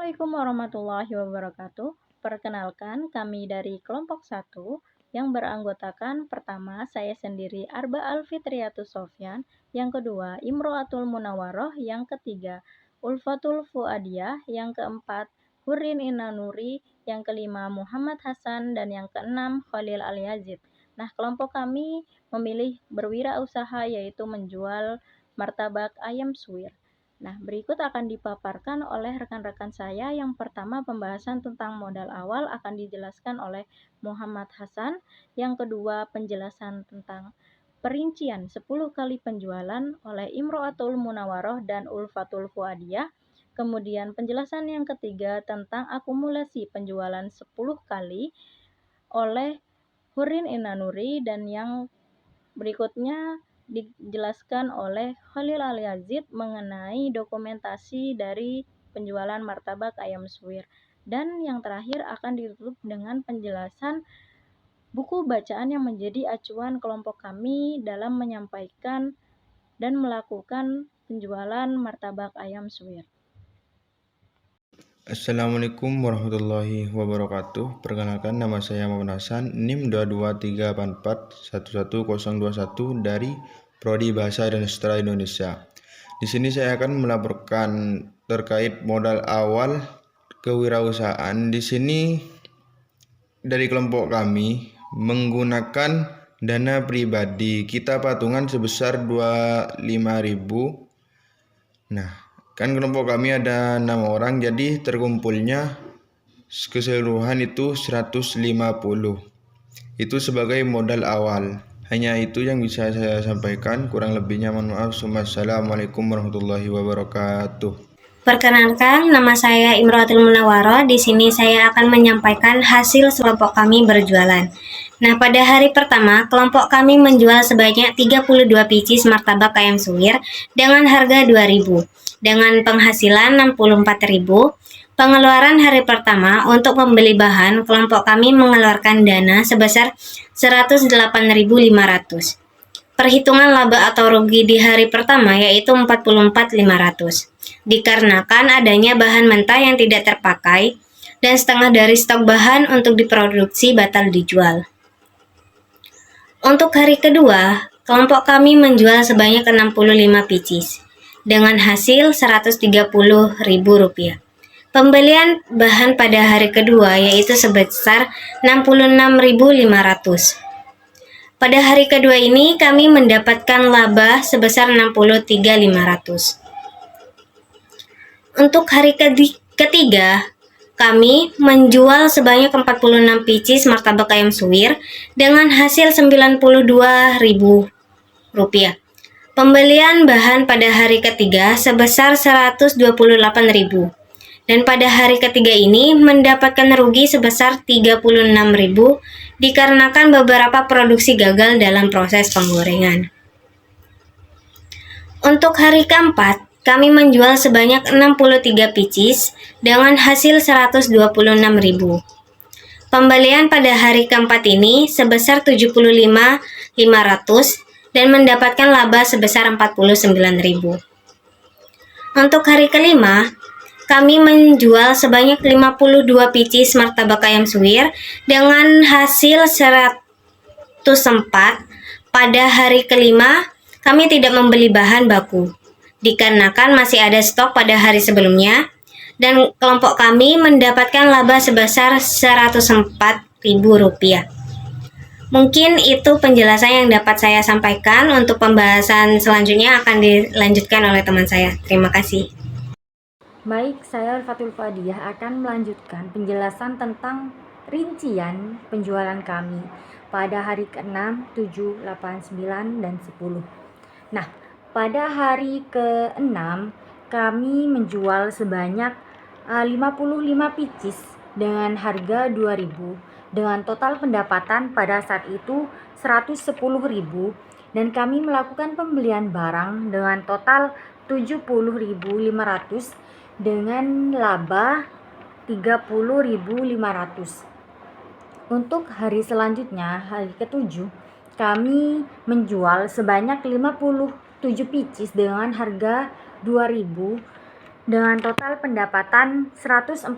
Assalamualaikum warahmatullahi wabarakatuh. Perkenalkan, kami dari kelompok 1 yang beranggotakan pertama saya sendiri Arba Alfitriatus Sofyan, yang kedua Imro'atul Munawaroh, yang ketiga Ulfatul Fuadiyah, yang keempat Hurin Inanuri, yang kelima Muhammad Hasan, dan yang keenam Khalil Al-Yazid. Nah, kelompok kami memilih berwirausaha yaitu menjual martabak ayam suwir. Nah, berikut akan dipaparkan oleh rekan-rekan saya. Yang pertama, pembahasan tentang modal awal akan dijelaskan oleh Muhammad Hasan. Yang kedua, penjelasan tentang perincian 10 kali penjualan oleh Imro'atul Munawaroh dan Ulfatul Fuadiyah. Kemudian penjelasan yang ketiga tentang akumulasi penjualan 10 kali oleh Hurin Inanuri, dan yang berikutnya dijelaskan oleh Khalil Al-Yazid mengenai dokumentasi dari penjualan martabak ayam suwir. Dan yang terakhir akan ditutup dengan penjelasan buku bacaan yang menjadi acuan kelompok kami dalam menyampaikan dan melakukan penjualan martabak ayam suwir. Assalamualaikum warahmatullahi wabarakatuh. Perkenalkan, nama saya Muhammad Hasan, NIM 22384111021 dari Prodi Bahasa dan Sastra Indonesia. Di sini saya akan melaporkan terkait modal awal kewirausahaan. Di sini dari kelompok kami menggunakan dana pribadi. Kita patungan sebesar 25.000. Nah, kan kelompok kami ada 6 orang, jadi terkumpulnya keseluruhan itu 150. Itu sebagai modal awal. Hanya itu yang bisa saya sampaikan, kurang lebihnya mohon maaf. Assalamualaikum warahmatullahi wabarakatuh. Perkenalkan, nama saya Imro'atul Munawaroh. Di sini saya akan menyampaikan hasil kelompok kami berjualan. Nah, pada hari pertama, kelompok kami menjual sebanyak 32 pieces martabak ayam suwir dengan harga 2.000. Dengan penghasilan 64.000. Pengeluaran hari pertama untuk membeli bahan, kelompok kami mengeluarkan dana sebesar 108.500. Perhitungan laba atau rugi di hari pertama yaitu 44.500. Dikarenakan adanya bahan mentah yang tidak terpakai dan setengah dari stok bahan untuk diproduksi batal dijual. Untuk hari kedua, kelompok kami menjual sebanyak 65 pieces dengan hasil Rp130.000. Pembelian bahan pada hari kedua yaitu sebesar 66.500. Pada hari kedua ini kami mendapatkan laba sebesar 63.500. Untuk hari ketiga, kami menjual sebanyak 46 pieces martabak ayam suwir dengan hasil Rp92.000. Pembelian bahan pada hari ketiga sebesar Rp128.000. Dan pada hari ketiga ini mendapatkan rugi sebesar Rp36.000 dikarenakan beberapa produksi gagal dalam proses penggorengan. Untuk hari keempat, kami menjual sebanyak 63 pieces dengan hasil Rp126.000. Pembelian pada hari keempat ini sebesar Rp75.500 dan mendapatkan laba sebesar Rp49.000. Untuk hari kelima, kami menjual sebanyak 52 pieces martabak ayam suwir dengan hasil 104. Pada hari kelima, kami tidak membeli bahan baku, dikarenakan masih ada stok pada hari sebelumnya, dan kelompok kami mendapatkan laba sebesar Rp104.000. Mungkin itu penjelasan yang dapat saya sampaikan. Untuk pembahasan selanjutnya akan dilanjutkan oleh teman saya. Terima kasih. Baik, saya Ulfatul Fuadiyah akan melanjutkan penjelasan tentang rincian penjualan kami pada hari ke-6, 7, 8, 9, dan 10. Nah, pada hari ke-6 kami menjual sebanyak 55 pieces dengan harga 2.000 dengan total pendapatan pada saat itu 110.000, dan kami melakukan pembelian barang dengan total 70.500 dengan laba 30.500. Untuk hari selanjutnya, hari ke-7, kami menjual sebanyak 57 pieces dengan harga 2.000 dengan total pendapatan 114.000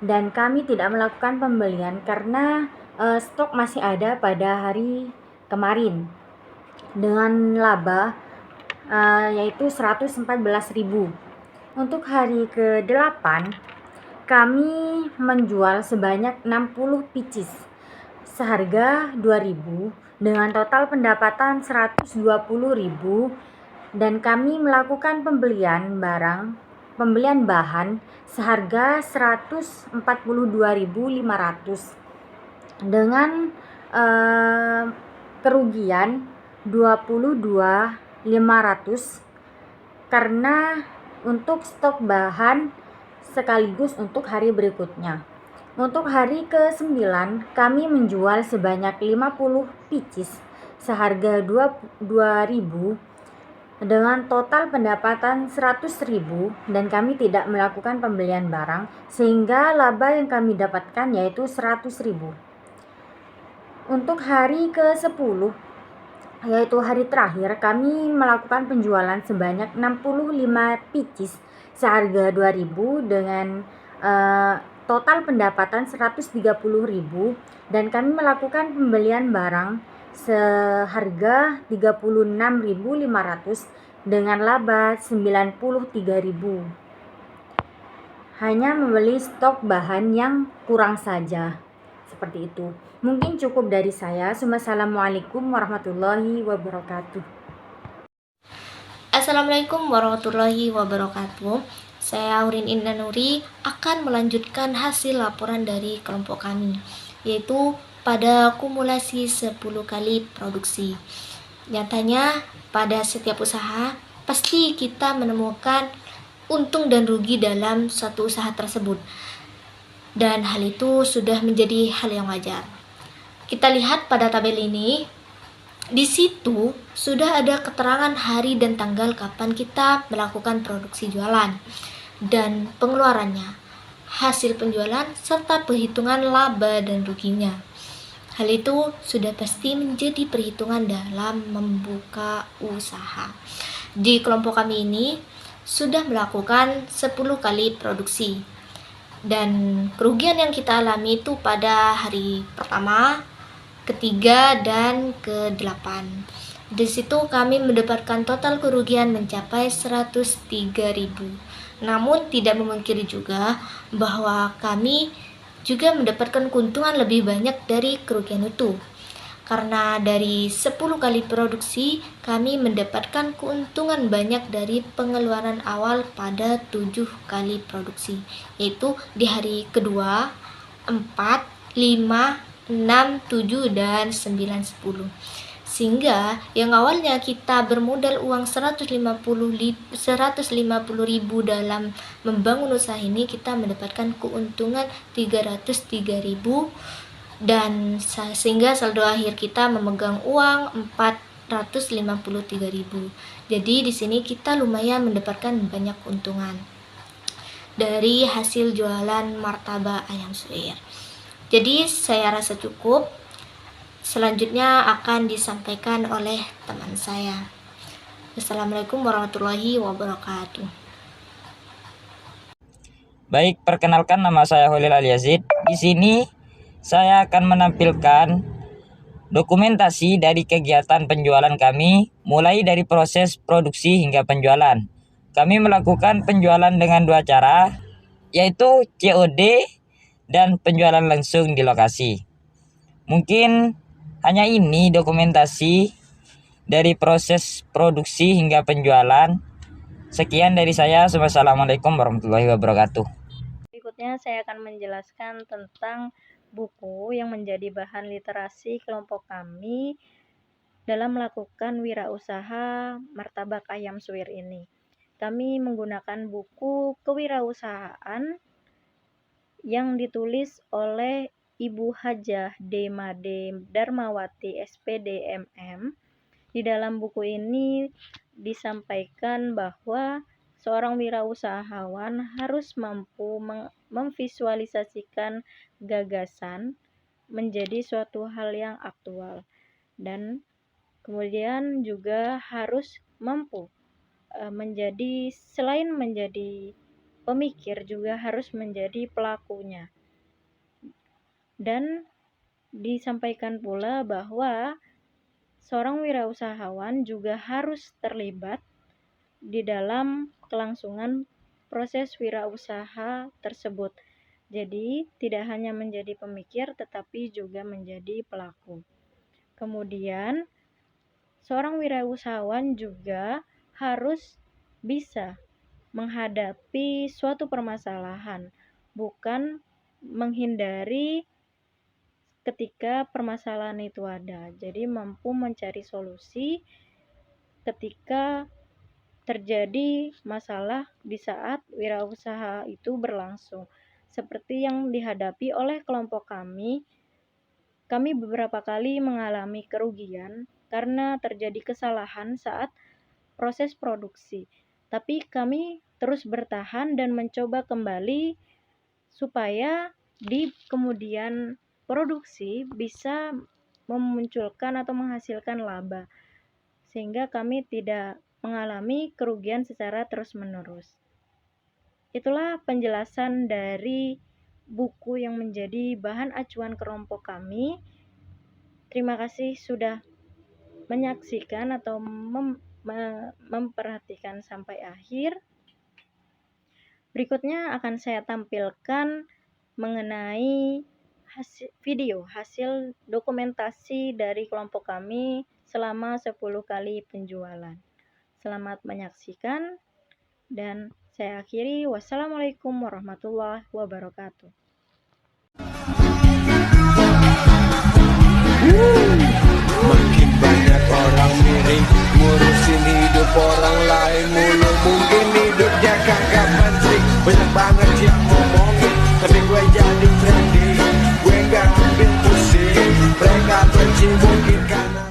dan kami tidak melakukan pembelian karena stok masih ada pada hari kemarin dengan laba yaitu 114.000. Untuk hari ke-8 kami menjual sebanyak 60 pieces seharga 2.000 dengan total pendapatan 120.000 dan kami melakukan pembelian bahan seharga 142.500 dengan kerugian 22.500 karena untuk stok bahan sekaligus untuk hari berikutnya. Untuk hari ke-9 kami menjual sebanyak 50 pieces seharga 2.000 dengan total pendapatan 100.000 dan kami tidak melakukan pembelian barang sehingga laba yang kami dapatkan yaitu 100.000. Untuk hari ke-10 yaitu hari terakhir kami melakukan penjualan sebanyak 65 pieces seharga 2.000 dengan total pendapatan 130.000 dan kami melakukan pembelian barang seharga 36.500 dengan laba 93.000. Hanya membeli stok bahan yang kurang saja. Seperti itu. Mungkin cukup dari saya. Wassalamualaikum warahmatullahi wabarakatuh. Assalamualaikum warahmatullahi wabarakatuh. Saya Aurin Indah Nuri akan melanjutkan hasil laporan dari kelompok kami, yaitu pada kumulasi 10 kali produksi. Nyatanya pada setiap usaha pasti kita menemukan untung dan rugi dalam suatu usaha tersebut, dan hal itu sudah menjadi hal yang wajar. Kita lihat pada tabel ini. Di situ sudah ada keterangan hari dan tanggal kapan kita melakukan produksi jualan dan pengeluarannya, hasil penjualan, serta perhitungan laba dan ruginya. Hal itu sudah pasti menjadi perhitungan dalam membuka usaha. Di kelompok kami ini sudah melakukan 10 kali produksi, dan kerugian yang kita alami itu pada hari pertama, ketiga, dan ke-8. Di situ kami mendapatkan total kerugian mencapai 103.000. Namun tidak memungkiri juga bahwa kami juga mendapatkan keuntungan lebih banyak dari kerugian itu. Karena dari 10 kali produksi kami mendapatkan keuntungan banyak dari pengeluaran awal pada 7 kali produksi, yaitu di hari kedua, 4, 5, 6, 7, dan 9, 10. Sehingga yang awalnya kita bermodal uang 150.000 dalam membangun usaha ini, kita mendapatkan keuntungan 303.000, dan sehingga saldo akhir kita memegang uang 453.000. Jadi di sini kita lumayan mendapatkan banyak keuntungan dari hasil jualan martabak ayam suwir. Jadi saya rasa cukup. Selanjutnya akan disampaikan oleh teman saya. Assalamualaikum warahmatullahi wabarakatuh. Baik, perkenalkan, nama saya Holil Aliazid. Di sini saya akan menampilkan dokumentasi dari kegiatan penjualan kami, mulai dari proses produksi hingga penjualan. Kami melakukan penjualan dengan 2 cara, yaitu COD dan penjualan langsung di lokasi. Mungkin hanya ini dokumentasi dari proses produksi hingga penjualan. Sekian dari saya. Wassalamualaikum warahmatullahi wabarakatuh. Berikutnya saya akan menjelaskan tentang buku yang menjadi bahan literasi kelompok kami dalam melakukan wirausaha martabak ayam suwir ini. Kami menggunakan buku kewirausahaan yang ditulis oleh Ibu Hajah D. Made Darmawati SPD MM. Di dalam buku ini disampaikan bahwa seorang wirausahawan harus mampu memvisualisasikan gagasan menjadi suatu hal yang aktual, dan kemudian juga harus mampu selain menjadi pemikir juga harus menjadi pelakunya. Dan disampaikan pula bahwa seorang wirausahawan juga harus terlibat di dalam kelangsungan proses wirausaha tersebut. Jadi, tidak hanya menjadi pemikir tetapi juga menjadi pelaku. Kemudian, seorang wirausahawan juga harus bisa menghadapi suatu permasalahan, bukan menghindari ketika permasalahan itu ada. Jadi mampu mencari solusi ketika terjadi masalah di saat wirausaha itu berlangsung. Seperti yang dihadapi oleh kelompok kami beberapa kali mengalami kerugian karena terjadi kesalahan saat proses produksi. Tapi kami terus bertahan dan mencoba kembali supaya di kemudian produksi bisa memunculkan atau menghasilkan laba, sehingga kami tidak mengalami kerugian secara terus-menerus. Itulah penjelasan dari buku yang menjadi bahan acuan kelompok kami. Terima kasih sudah menyaksikan atau memperhatikan sampai akhir. Berikutnya akan saya tampilkan mengenai video hasil dokumentasi dari kelompok kami selama 10 kali penjualan. Selamat menyaksikan dan saya akhiri. Wassalamualaikum warahmatullahi wabarakatuh. Makin banyak orang miring ngurusin hidup orang lain mulu. Mungkin hidupnya kagak penting, banyak banget yang ngomongin, tapi gue jadi trending. Gue gak ambil pusing, mereka benci mungkin karena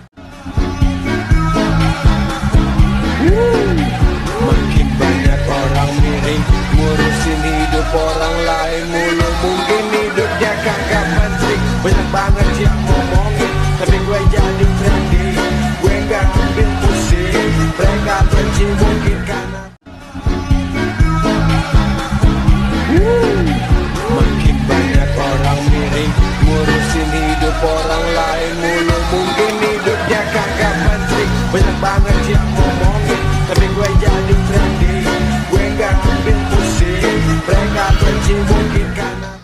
makin banyak orang miring ngurusin hidup orang lain mulu. Mungkin hidupnya kagak penting, banyak banget yang ngomongin, tapi gue jadi trending. Gue gak ambil pusing, mereka benci mungkin karena makin banyak orang miring ngurusin hidup orang lain mulu. Mungkin hidupnya kagak penting, banyak banget yang ngomongin, tapi gue jadi trending. Gue gak ambil pusing, mereka benci mungkin karena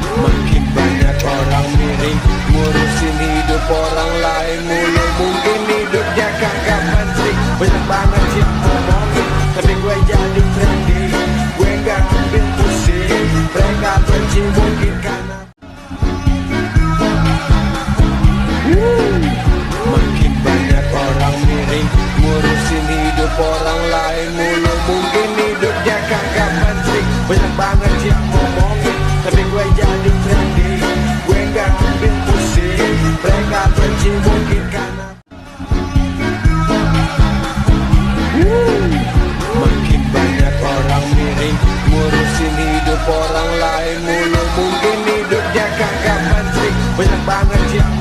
makin banyak orang miring ngurusin hidup orang lain mulu. Mungkin hidupnya kagak penting, banyak banget yang ngomongin, tapi gue jadi trending. Gue gak ambil pusing, mereka benci mungkin karena makin banyak orang miring ngurusin hidup orang lain mulu. Mungkin hidupnya kagak penting, banyak banget yang ngomongin, tapi gue jadi trending. Gue gak ambil pusing, mereka benci mungkin karena makin banyak orang miring ngurusin hidup orang lain mulu. Mungkin hidupnya kagak penting, banyak banget yang